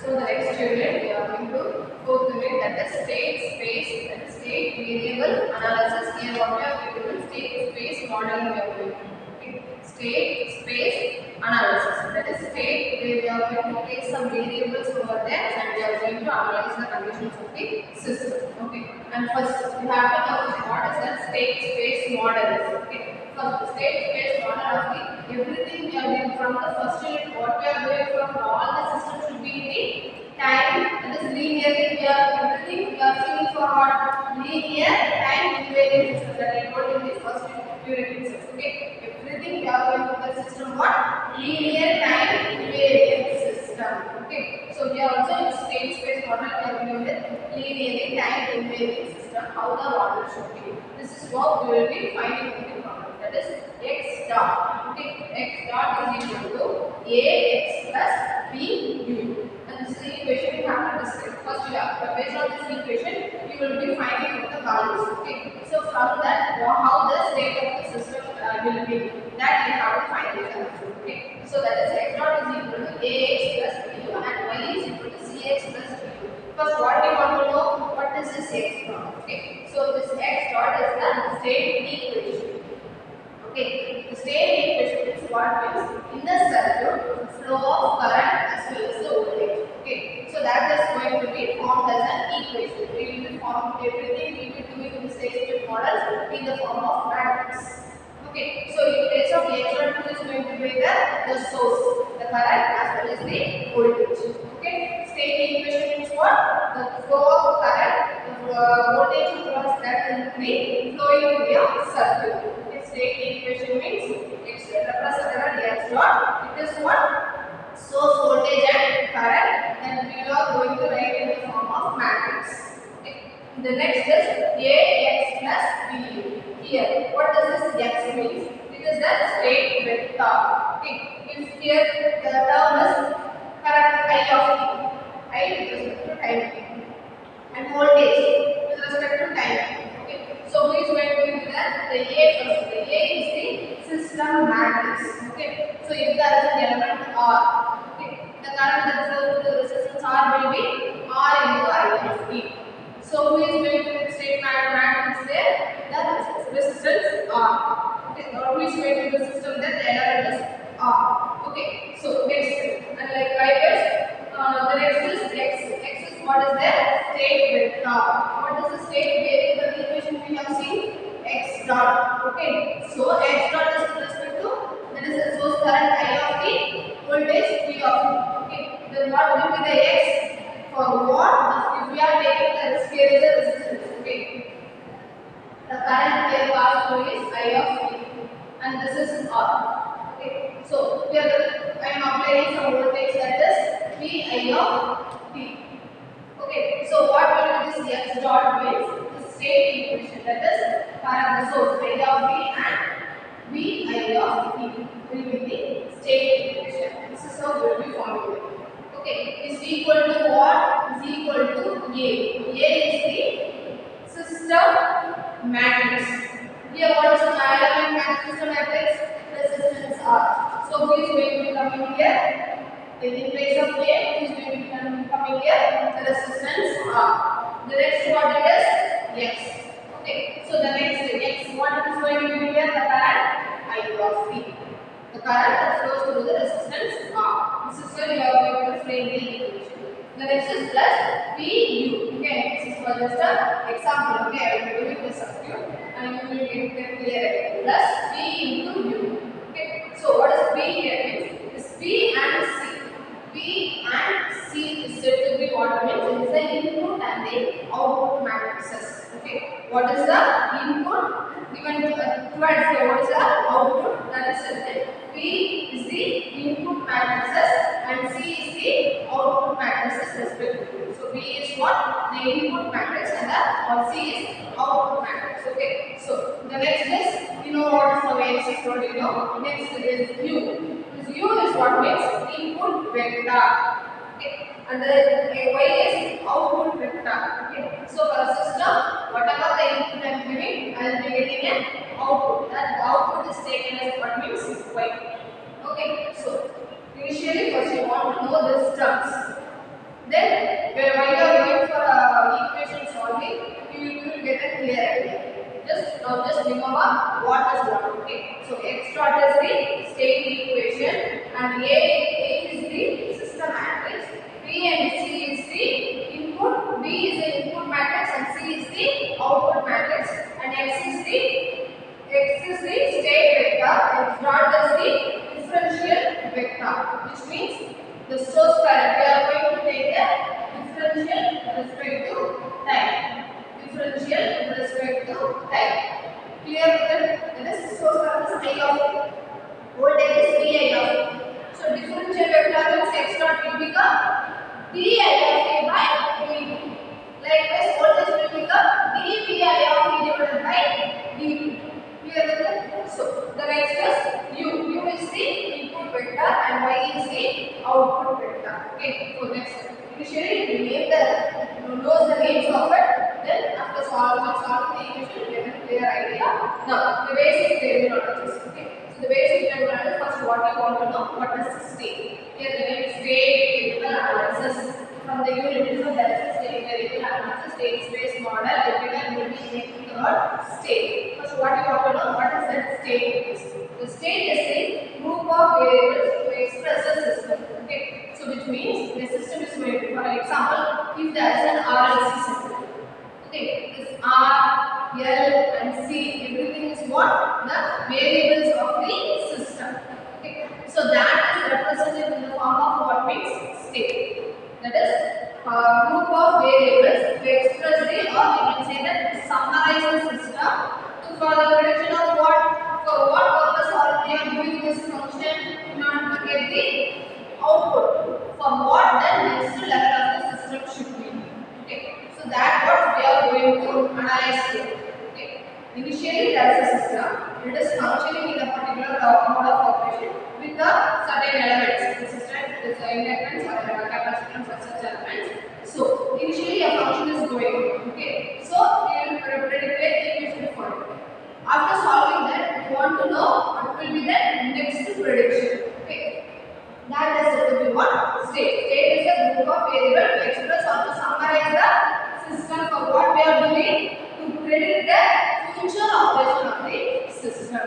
So the next unit we are going to fourth unit, that is state space, that is state variable analysis. Here what we are going to do, state space modeling we are going to do. Okay. State space analysis, that is state where we are going to place some variables over there and we are going to analyze the conditions of the system. Okay. And first we have to know what is the state space model. Okay. First, state space model of the everything we are doing from the first unit. What we are doing from all the systems should be in the time, that is linearly. We are everything we are seeing for what linear time invariant system that I told in the first unit itself. Okay, everything we are going to the system what linear time invariant system. Okay, so we are also in state space model. We are going with linearly time invariant system. How the model should be. This is what we will be finding in the problem. That is x dot. Okay, x dot is equal to ax plus bu. And this is the equation we have to discuss. First, based on this equation, you will be finding the values. Okay, so from that, how the state of the system will be, that you have to find the values. Okay, so that is x dot is equal to ax plus bu and y is equal to cx plus bu. First, what we want to know, what is this x dot? Okay, so this x dot is the state equation. Okay, the state equation is what means in the circuit flow of current as well as the voltage. Okay, so that is going to be formed as an equation. We will be form everything we will be doing in the state space model in the form of matrix. Okay, so in place of x dot is going to be the source, the current as well as the voltage. Okay, state equation means what? The flow of current, the voltage across that will be flowing to the circuit. State equation means x represented as x dot. It is what? Source voltage and current. Then we are going to write in the form of matrix. Okay. The next is ax plus bu. Here, what does this x means? It is the state vector. Okay. If here the term is current I of t, I with respect to time t, and voltage with respect to time. So who is going to be the A first? The A is the system matrix. Okay. So if there is an element R, okay, the current that flows through the resistance R will be R into I of t. So who is going to be the state matrix there? The resistance R. Okay. Or who is going to be the system there? The element is R. Okay. So next, and like likewise, the next is X. X is what is there? State vector. What is the state variable equation we have seen? X dot. Okay. So X dot is with respect to, that is the source current I of t, voltage V of t. Okay. Then what will be the X? For what? If we are taking the here is the resistance. Okay. The current here passed through is I of t, and this is R. Okay. So here I am applying some voltage, that is V I of t. Okay, so what will be this x dot means? The state equation, that is current the source I of t and V I of t will be the state equation. This is how we will be formulating. Okay, is equal to what? Is equal to A. A is the system matrix. Here what is the element matrix? System matrix? Resistance R. So who is going to be coming here? In place of A, who is going to be coming here? The resistance R. The next what it is? X. Okay. So the next X, what is going to be here? The current I of t. The current that flows through the resistance R. This is where we are going to frame the equation. The next is plus PU. Okay. This is for just an example. Okay. I will be doing the circuit and you will get clear. Plus P into U. Okay. So what is P here means? Is P and C. P and C is said to be what means? It is the input and the output matrices. Okay. What is the input given to what is the output? That is said P is the input matrices and C is the output matrices respectively. So P is what? The input matrix and the C is output matrix. Okay. So the next is, you know what is the way X is told, you know. Next is U. U is what means input vector. Okay. And the Y is output vector. Okay. So for a system, whatever the input I am giving, I will be getting an output. That output is taken as what means Y. Okay. So initially first you want to know these terms. X dot is the state equation, and A is the system matrix, B and C is the input, B is the input matrix and C is the output matrix, and X is the state vector, X dot is the differential vector, which means the source current. We are going to take the differential with respect to time. Differential with respect to time. Clear that is source current is I of t. Voltage is Vi of t. So differential vector means X dot will become di of t by dt. Likewise, voltage will become dVi of t divided by dt. Clear that? So the next is U. U is the input vector and Y is the output vector. Okay. So next, initially we name knows the names of it. Then after solving the equation, we have a clear idea. Now the basic terminologies. Okay. So the basic terminology, first what you want to know, what is the state? Here the name is state variable analysis. From the unit, so that is the state variable analysis, state space model. Everyone will be making the word state. First what you want to know, what is that state is? The state is a group of variables to express a system. Okay. So which means the system is going to, for example, if there is an RLC system. Okay, this R, L and C, everything is what? The variables of the system. Okay, so that is represented in the form of what means state. That is a group of variables to express the, or we can say that summarize the system to for the prediction of what, for what purpose are we are doing this function in order to get the output. For what the next level of the system should be. Okay. So that what we are going to analyze here. Okay. Initially there is a system. It is functioning in a particular mode of operation with a certain elements. The system is inductance or capacitance or such elements. So initially a function is going on. Okay. So we will predict the equation for it. After solving that, we want to know what will be the next prediction. Okay. That is said to be what? State. State is a group of variables to express or to summarize the system for what we are doing to predict the future operation of the system.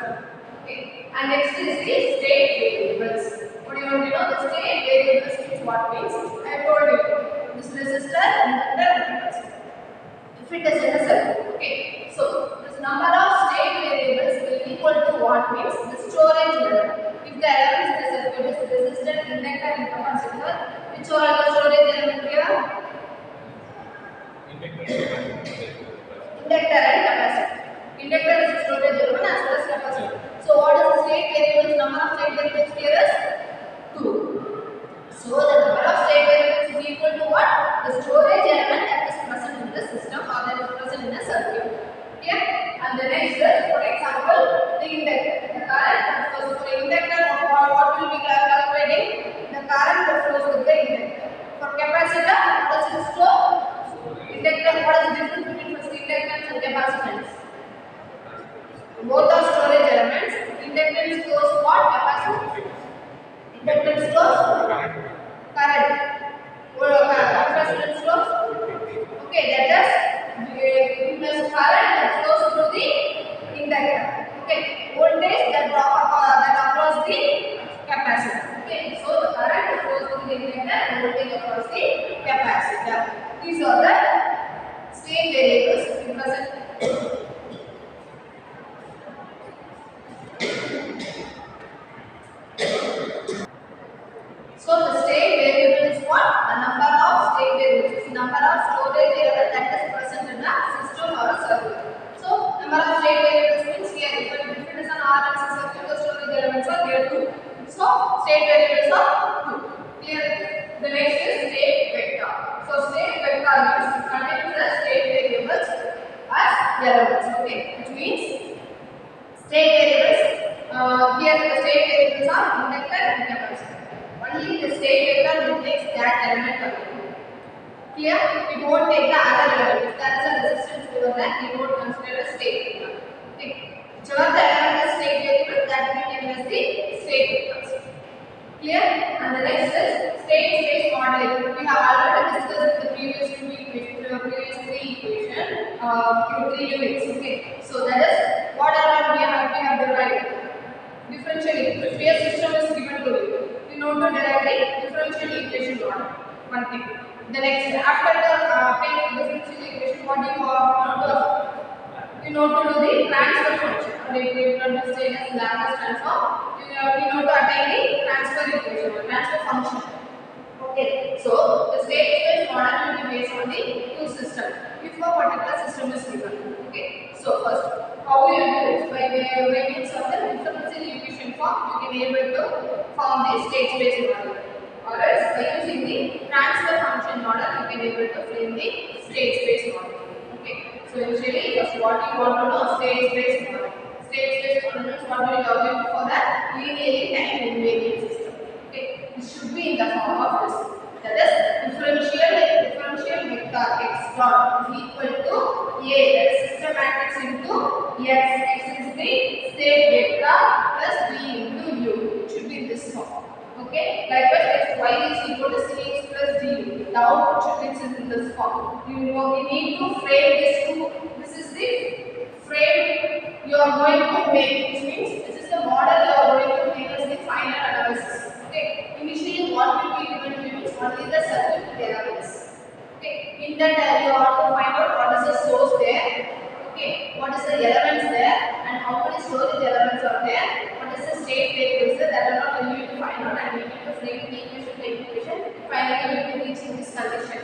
Okay. And next is the state variables. What do you want to know? The state variables is what means? I told you. This resistor, inductor, and capacitor. If it is in a circuit. Okay. So this number of state variables will equal to what means? The storage level. If the elements in the circuit is resistor, inductor and capacitor, which are the storage element here? Inductor and capacitor. Inductor is the storage element as well as capacitor. So what is the state variables? Number of state variables here is 2. So the number of state variables is equal to what? The storage element that is present in the system or that is present in the circuit. Here and the next is, for example, the inductor. The current flows for inductor. What will be calculating? The current that flows with the inductor. For capacitor, what does it store? Inductor. What is the difference between first inductance and capacitance? Both are storage elements. Inductance stores what? Capacitance. Inductance stores current. Capacitance stores. Okay, that is plus current that flows through the inductor. Okay, voltage that across the capacitor. Okay, so the current that flows through the inductor and voltage across the capacitor. These are the state variables present. So the state variable is what? The number of state variables. It's the number of storage area that is present in a system or a circuit. So number of state variables means here if it is an RLC circuit, the storage elements are here 2. So state variables are 2. Clear? The next is state vector. So state vector means it contains the state variables as elements. Okay, which means state variables. Here the state variables are inductor and capacitor. Only the state vector will take that element away. Clear? We won't take the other element. If there is a resistance over that, we won't consider a state vector. Okay. Whichever the element is state variable, that will be taken as the state vectors. Clear? And the next is state space modeling. We have already discussed the previous three equations, three units. Okay. So that is what we have derived. differential equation. Here system is given to you. You know to derive the differential equation model. One thing. The next, after the differential equation, what do you want to you know to do the transfer function. We understand as Laplace transform. You know to attain the transfer equation or transfer function. Okay, so the state space model will be based on the two system. If a particular system is given. Okay, so first, how we will do this? By means of the differential equation form, you can be able to form the state space model. Or else by using the transfer function model, you can be able to frame the state space model. Okay, so initially, first what you want to know state space model. State space model means what we are looking for the linearly time invariant system. Okay, it should be in the form of this. That is differential vector x dot is equal to a. That is system matrix into x. X is the state vector plus b into u. It should be in this form. Okay. Likewise, x y is equal to cx plus du. The output should be in this form. You need to frame this to. This is the frame you are going to make. Which means this is the model you are going to make as the final analysis. Okay. Initially, what will be given to you is only the circuit elements. Okay. In that, you have to find out what is the source there. Okay. What is the elements there, and how many storage elements are there. What is the state variables there, that are not you need to find out, and you need to frame the equation. Finally, you will be reaching this condition.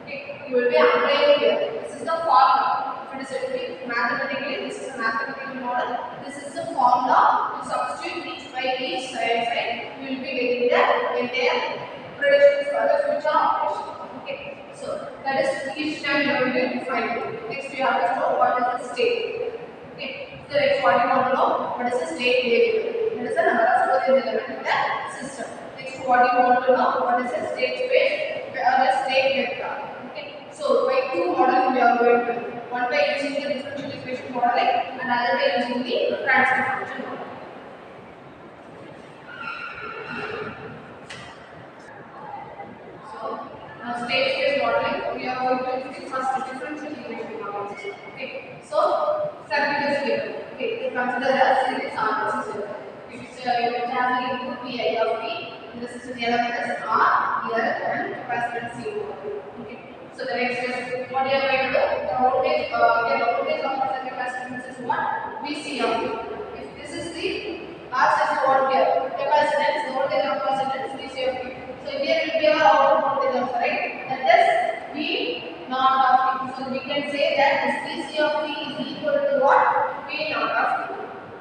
Okay. You will be applying here. This is the formula. If it is said to be mathematically, this is a mathematical model. This is the formula. To substitute each by each side, you will be getting the entire predictions for the future operation. Okay. So that is each time you are going to find it. Next we have to know what is the state. Okay. So next what you want to know, what is the state variable. That is the number of storage element in the system. Next what you want to know, what is the state space or the state vector. Okay. So by two models we are going to do. One by using the differential equation modeling and another by using the transfer function model. So now state space modeling, we are going to use the first differential equation model. Okay. So circuit is given. Okay. Consider a series RLC circuit. Which has input Pi of t. This is the element as R, L, and capacitance C. Okay. So the next is what you are going to do. The voltage of the capacitance is what? Vc of t. If this is the last is what here capacitance, the voltage of capacitance Vc of t. So here will be our output voltage also, right? That is V naught of t. So we can say that this Vc of t is equal to what? V naught of t.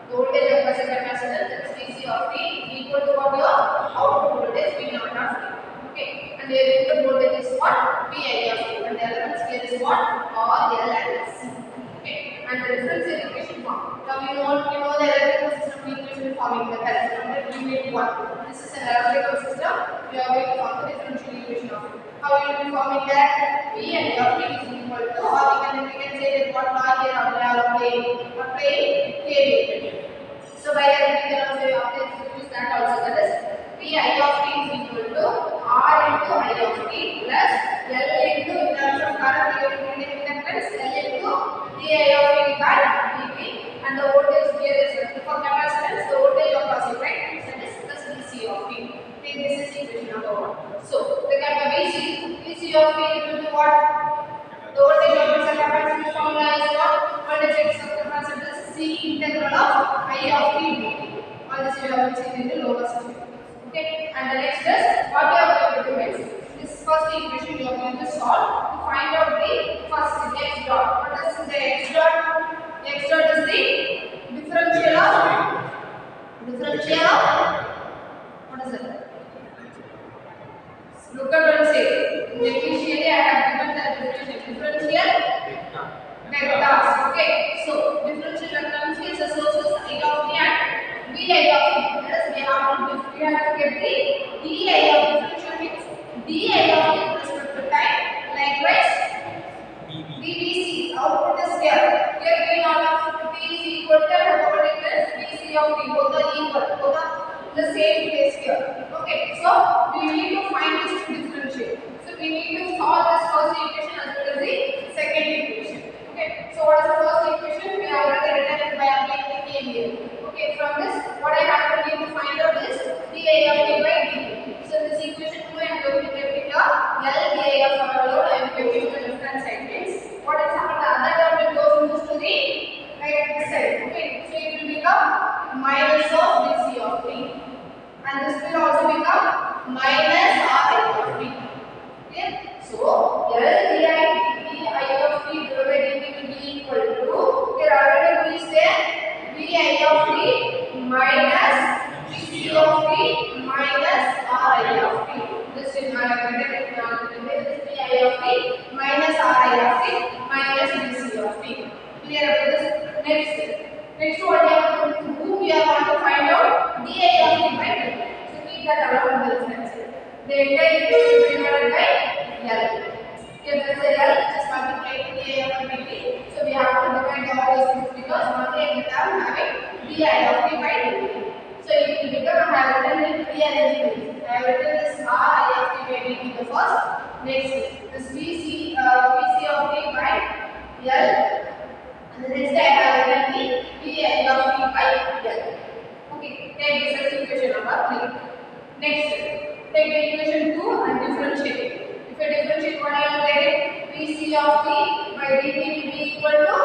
The voltage of capacitance, that is Vc of t, is equal to what your output voltage V naught of t. Okay, and the input voltage is what? Pi of t, and the elements here is what? R, L, and C. Okay, and the differential equation form. Now you know the electrical system equation forming method. Number we need one. This is an electrical system. We are going to form the differential equation of it. How we will be forming that? V and of t is equal to, or we can say that what law here applying KVL. So by that we can also use that also. That is Pi of t is equal to R into I of t plus L into, in terms of current inductance, L into di of t by dt, and the voltage here is for capacitance, the voltage of passive, right? That is plus Vc of t. Okay, this is equation number 1. So the Vc of t equal to what? The voltage of the capacitance formula is what? Voltage of capacitance C integral of I of t dt. All this you have seen in the lower section. Okay, and the next is what you are going to do is this first equation you are going to solve to find out the first x dot. What is the x dot? X dot is the differential of what is it? Look at and say. Initially I have given the differential vectors. Okay, so differential vectors is the sources I of t and vi of t. That is we have to get the di of differential means di of t with respect to time. Likewise, dvc output is here. Here v naught of t is equal to what it is vc of t. Both are equal. Both are of t by dt. So this equation 2 I am going to keep it here. L dI of our load I am keeping to the left hand side means what is happening, the other term will go moves to the right side. Okay, so it will become minus of dc of t, and this will also become minus ri of t. Okay, so L di of t divided by dt will be equal to, here already we say vi of t minus dc of t minus ri of t. This is vi of t minus ri of t minus dc of t. Clear up to this? Next what we are going to do, we are going to find out di of t by dt. So keep that around the left hand side. The entire equation is divided by L. Here there is a L, just multiply di of dt. So we have to divide all these things because only we are having di of t by dt. So it will become, I have written it rearranging. I have written this r I of t by dt the first. Next this vc of t by L. And the next I have written the vi of t by L. Okay, take this as equation number 3. Next, take the equation 2 and differentiate it. If you differentiate, what I will get? Vc of t by dt will be equal to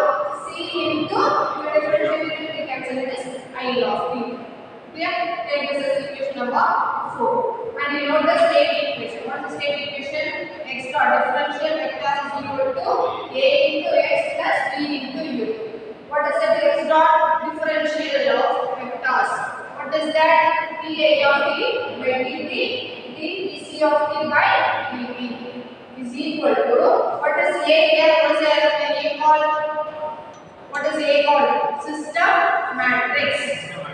c into, if you differentiate it will be cancelled, it is I of t. Clear? Take this as equation number 4. And you know the state equation. What is the state equation? X dot differential vector is equal to a into x plus b into u. What is that x dot differential of vectors? What is that? di of t by dt dvc of t by dt is equal to, what is a here? What is a called? What is a called? System matrix.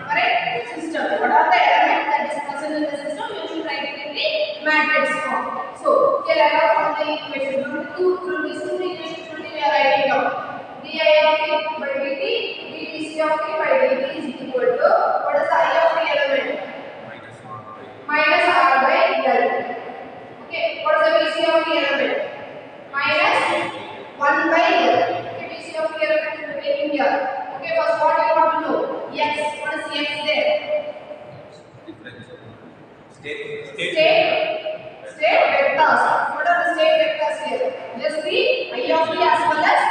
Correct? System. What are the elements that is present in the system? You should write it in the matrix form. So here I have found the equation. From these two equations only we are writing down. di of t by dt dvc of t by dt is equal to, what is the I of t element? Minus r by L. Okay, what is the vc of t element? Minus 1 by L. Okay, vc of t element is taken here. Okay, first what you want to know? X. What is x there? State vectors. What are the state vectors here? Just the I of t as well as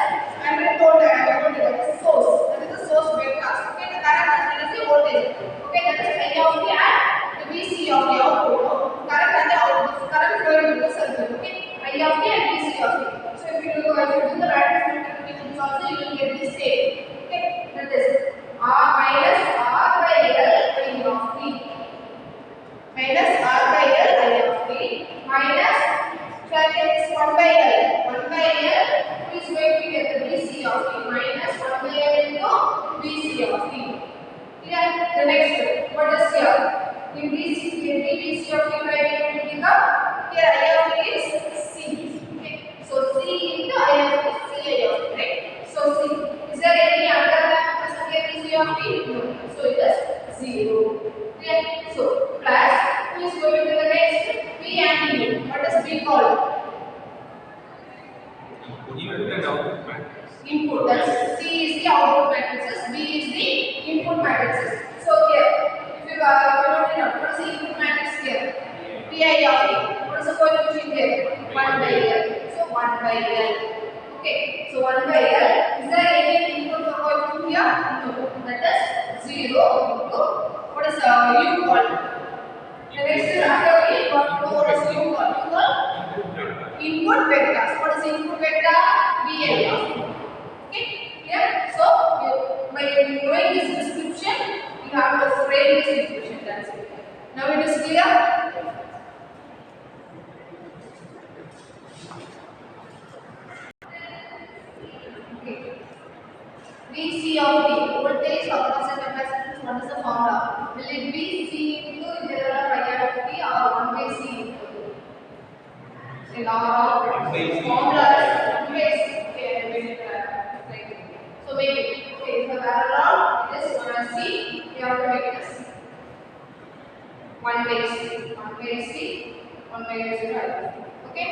I am told that is source. That is the source vectors. Okay, the current as well as the voltage. Okay, that is I of t and the vc of the output. Current and the output. Current flowing into the circuit. Okay, I of t and vc of t. So if you do the right multiplications also, you will get the state. Okay, that is r minus r by L I of t minus r by L I of t minus, shall take this 1 by L. 1 by L, who is going to get the vc of t minus 1 by L into vc of t. Clear? The next, what is here? In dvc of t by dt will become, here I of t is c. Okay, so c into I of t, c I of t, right? So c. Is there any other term present here vc of t? No. So it is 0. Clear? So plus, who is going to the next? V and u. What is V called? Input. That's C is the output matrices, V is the input matrices. So here, if you note it out, what is the input matrix here? Pi of t. What is the coefficient here? 1 by L. So 1 by L. Okay. So 1 by L. Is there any input coefficient here? No. That is 0 into, what is u called? The next is after we got to know what is u called. U called input vectors. What is input vector? Vi of t. Okay, clear? So by knowing this description, you have to frame this equation. That's it. Now it is clear. Okay. Vc of t, voltage of constant capacitance. What is the formula? Will it be C into integral of pi of t or 1 by C into? In our formula is 1 by C. Okay, I made it right. So make it. Okay, so parallel is 1 by C. We have to make this 1 by C, 1 by C, 1 by 0. Okay.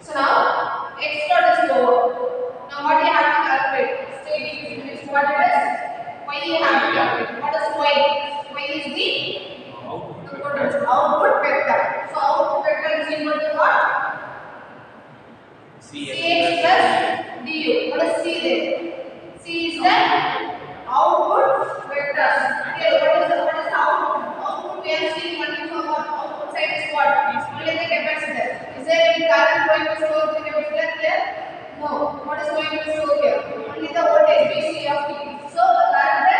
So now x dot is lower. Now what you have to calculate? State equation is what it is? Y you have to calculate. What is y? Y is the potential. Cx plus du. What is C there? C is the output vector. Here, what is output? Output we are seeing only from what? Output side is what? Only the capacitor. Is there any current going to store the capacitor here? No. What is going to store here? Only the voltage VC of t. So the current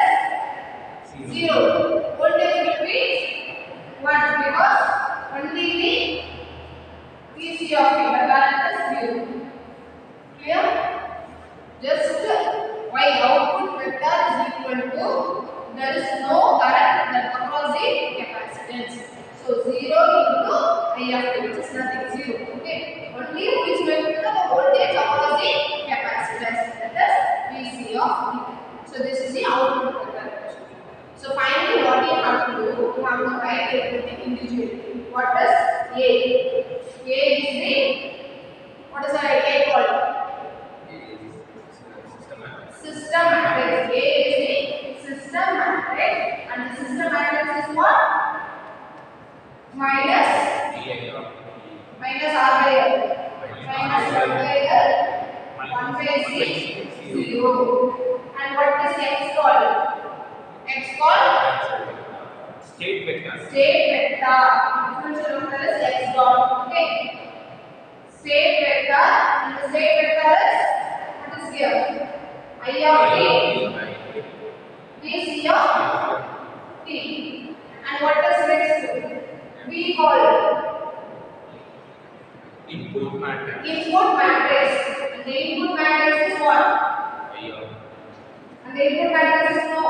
is 0. Voltage will be 1 because only the VC of t. The current is 0. Clear? Just y output vector is equal to there is no current that across the capacitance. So 0 into I of t, which is nothing, 0. Okay. Only which going to the voltage across the capacitance, that is VC of t. So this is the output vector. So finally, what you have to do, you have to write everything individually. What is A? A is the, what is A called? System matrix. A is the system matrix, and the system matrix is what? Minus R by L. Minus 1 by L. 1 by C 0. And what is X called? X called state vector. State vector. Differential vector is X dot. Okay. State vector, and the state vector is what is here? I of t, VC of t. And what is next? We call Input matrix. Input matrix. And the input matrix is what? And the input matrix is no.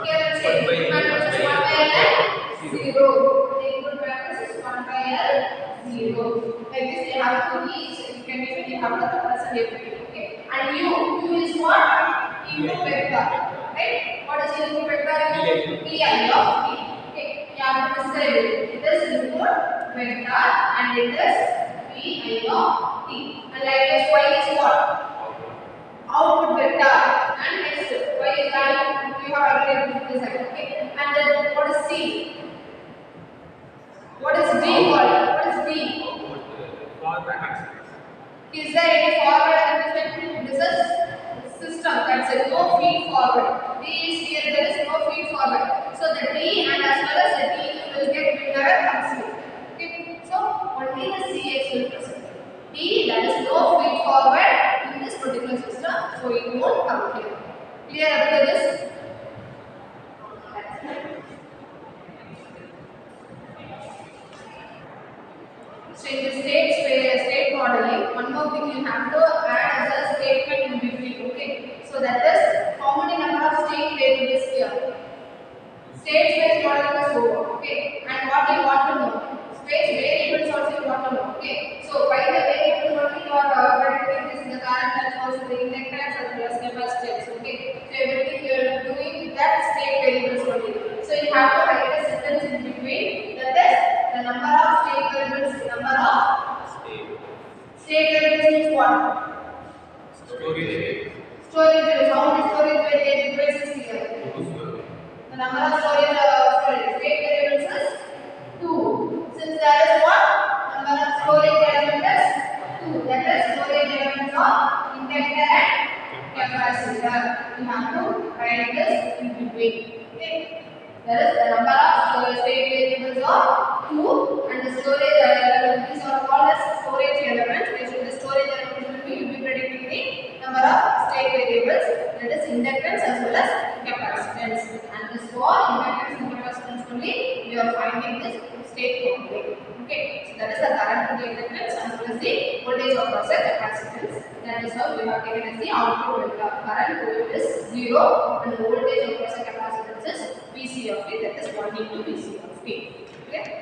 Here let's say input matrix is 1 by L 0. The input matrix is 1 by L 0. Like this, you have to each, you can even you have to represent everything. Okay. And U is what? Input vector. Right? What is input vector? Pi of t. Okay. You have to describe it. It is input vector and it is Pi of t. And likewise, Y is what? Output vector. And next, Y is value. We have already put this out. Okay. And then what is C? What is D called? What is D? Is there any forward and this is system, that's it, no feed forward. D is here, there is no feed forward. So the D and as well as the D will get bigger and cancelled. Okay, so only the Cx will present. D, that is no feed forward in this particular system, so it won't come here. Clear up to this? So in the state modeling, one more thing you have to add as a statement in between. Okay. So that is how many number of state variables here. State space modeling is over. Okay. And what you want to know? Space variables also you want to know. Okay. So by the variables only you are predicting this the current and also the inductance as well as capacitance. Okay. So everything you are doing with that state variables only. So you have to write a sentence in between. That is the number of state variables, number of state variables is what? Storage. Storage variables. How many storage variables is here? The number of storage state variables is 2. Since there is what? Number of storage elements is 2. That is storage elements of inductor and capacitor. We have to write this in between. Okay. There is the number of state variables of 2 and the storage elements. These are called as storage elements. Basically, the storage elements will be predicting the number of state variables, that is inductance as well as capacitance. And this for inductance and capacitance only we are finding this state modeling. Okay, so that is the current to the inductance as well as the voltage across the capacitance. That is how we have taken as the output vector. Current is 0 and the voltage across the capacitance is VC of t, that is 1 into VC of t. Okay.